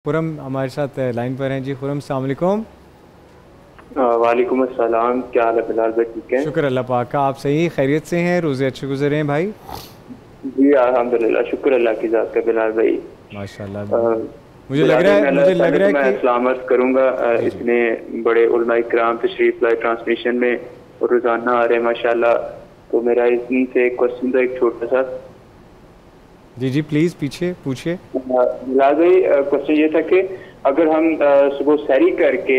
खुरम हमारे साथ लाइन पर हैं जी। खुरम अस्सलाम वालेकुम। वालेकुम अस्सलाम। क्या हाल है बिलाल भाई, ठीक है? शुक्र अल्लाह पाक का, आप सही खैरियत से हैं? रोज़े अच्छे गुजरे हैं भाई? जी अल्हम्दुलिल्लाह, शुक्र अल्लाह की ज़ात का बिलाल भाई। माशाल्लाह। अ, मुझे लग बिलाल रहा भाई, है मुझे लग पहले रहा तो है मैं कि इस्लाम अर्ज़ करूँगा। जी जी इतने बड़े उलमा इकराम तशरीफ लाए ट्रांसमिशन में और रोज़ाना आ रहे हैं माशाल्लाह। तो मेरा इनसे एक क्वेश्चन था, एक छोटा सा। जी जी प्लीज़ पीछे पूछिए। बिलाल भाई, क्वेश्चन ये था कि अगर हम सुबह सैरी करके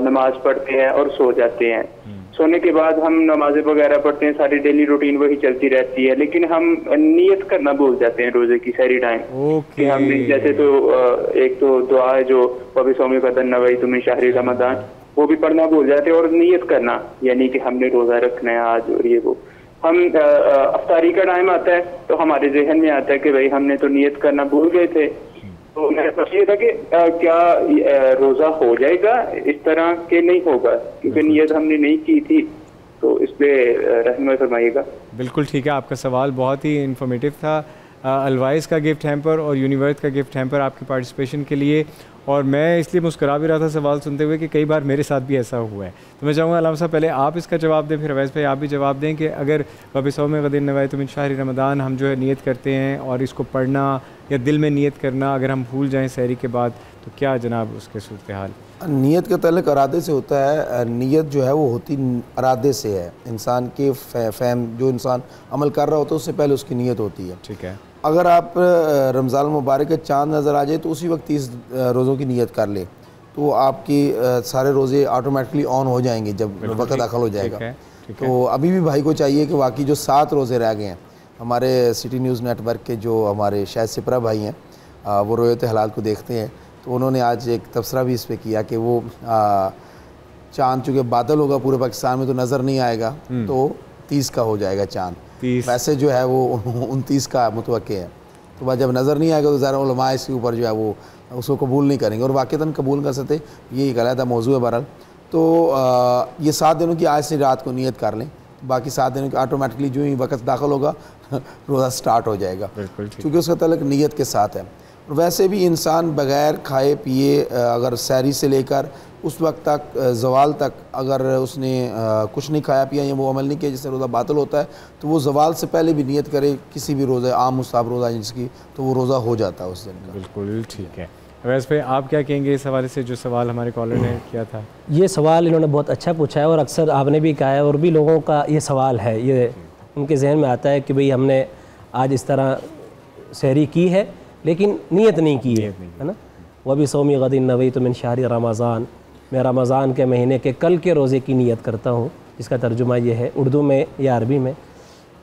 नमाज पढ़ते हैं और सो जाते हैं, सोने के बाद हम नमाजें वगैरह पढ़ते हैं, सारी डेली रूटीन वही चलती रहती है, लेकिन हम नियत करना भूल जाते हैं रोजे की सैरी टाइम कि ओके। हमने जैसे तो एक तो दुआ है जो वबी सौमी कदन नवई तुम्हें शाहरी रमदान, वो भी पढ़ना भूल जाते हैं और नियत करना, यानी कि हमने रोजा रखना है आज। और ये वो हम अफ्तारी का टाइम आता है तो हमारे जहन में आता है कि भाई हमने तो नियत करना भूल गए थे। तो मेरा प्रश्न ये था कि क्या रोजा हो जाएगा इस तरह के नहीं होगा, क्योंकि नियत हमने नहीं की थी। तो इस पे रहनुमाई फरमाइएगा। बिल्कुल ठीक है, आपका सवाल बहुत ही इन्फॉर्मेटिव था। अलवाइस का गिफ्ट हैम्पर और यूनिवर्स का गिफ्ट हैम्पर आपकी पार्टिसिपेशन के लिए। और मैं इसलिए मुस्कुरा भी रहा था सवाल सुनते हुए कि कई बार मेरे साथ भी ऐसा हुआ है। तो मैं चाहूँगा अलामा साहब पहले आप इसका जवाब दें, फिर अवैस भाई आप भी जवाब दें कि अगर वबिसौम गदिन नवैतुम मिन शहर रमदान हम जो है नियत करते हैं और इसको पढ़ना या दिल में नियत करना अगर हम भूल जाएँ सहरी के बाद, तो क्या जनाब उसके सूरत हाल? नियत का ताल्लुक इरादे से होता है। नियत जो है वो होती इरादे से है। इंसान के फ़हम जो इंसान अमल कर रहा होता है उससे पहले उसकी नियत होती है। ठीक है। अगर आप रमज़ान मुबारक के चाँद नज़र आ जाए तो उसी वक्त 30 रोज़ों की नियत कर ले तो आपकी सारे रोज़े ऑटोमेटिकली ऑन हो जाएंगे जब वक्त दाखिल हो जाएगा। तो अभी भी भाई को चाहिए कि वाकई जो 7 रोज़े रह गए हैं, हमारे सिटी न्यूज़ नेटवर्क के जो हमारे शायद सिपरा भाई हैं, वो रोयत हलाल को देखते हैं, तो उन्होंने आज एक तबसरा भी इस पर किया कि वो चाँद चूँकि बादल होगा पूरे पाकिस्तान में तो नज़र नहीं आएगा, तो 30 का हो जाएगा चाँद। वैसे जो है वो 29 का मुतवक्के है। तो वह जब नज़र नहीं आएगा तो ज़रा उलमा इसके ऊपर जो है वो उसको कबूल नहीं करेंगे और वाक़तन कबूल कर सकते, ये एक अलग मौजू है बहरहाल। तो ये 7 दिनों की आज से रात को नियत कर लें, बाकी 7 दिनों की ऑटोमेटिकली जो ही वक्त दाखिल होगा रोज़ा स्टार्ट हो जाएगा, क्योंकि उसका ताल्लुक नियत के साथ है। वैसे भी इंसान बग़ैर खाए पिए अगर सैरी से लेकर उस वक्त तक ज़वाल तक अगर उसने कुछ नहीं खाया पिया या वो अमल नहीं किया जिससे रोज़ा बातिल होता है, तो वो ज़वाल से पहले भी नियत करे किसी भी रोज़े आम मुस्ताहब रोज़ा जिसकी, तो वो रोज़ा हो जाता है उस दिन का। बिल्कुल ठीक है। वैसे पे आप क्या कहेंगे इस हवाले से जो सवाल हमारे कॉलर ने किया था? ये सवाल इन्होंने बहुत अच्छा पूछा है और अक्सर आपने भी कहा है और भी लोगों का ये सवाल है, ये उनके जहन में आता है कि भाई हमने आज इस तरह सहरी की है लेकिन नियत नहीं की है ना। वह भी सौमी गदिन नवई तो मिन शहरी रमज़ान, मैं रमज़ान के महीने के कल के रोज़े की नियत करता हूँ, जिसका तर्जुमा ये है उर्दू में या अरबी में।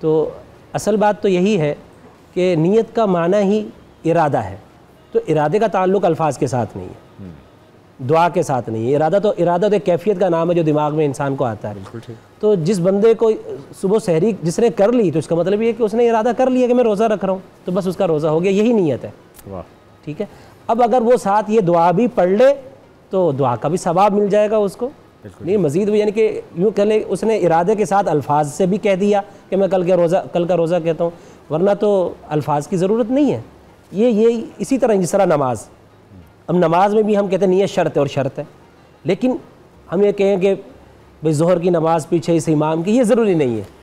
तो असल बात तो यही है कि नियत का माना ही इरादा है, तो इरादे का ताल्लुक़ अल्फाज के साथ नहीं है, दुआ के साथ नहीं है। इरादा तो एक कैफियत का नाम है जो दिमाग में इंसान को आता है। तो जिस बंदे को सुबह सहरी जिसने कर ली, तो इसका मतलब ये है कि उसने इरादा कर लिया कि मैं रोज़ा रख रहा हूँ, तो बस उसका रोज़ा हो गया, यही नीयत है। वाह, ठीक है। अब अगर वो साथ ये दुआ भी पढ़ ले तो दुआ का भी सवाब मिल जाएगा उसको, नहीं मज़ीद भी, यानी कि यूँ कह ले उसने इरादे के साथ अल्फाज से भी कह दिया कि मैं कल का रोज़ा कहता हूँ, वरना तो अल्फाज की ज़रूरत नहीं है। ये इसी तरह जिस तरह नमाज, अब नमाज में भी हम कहते हैं नियत शर्त है और शर्त है, लेकिन हम ये कहें कि भाई ज़ोहर की नमाज़ पीछे इस इमाम की, ये ज़रूरी नहीं है।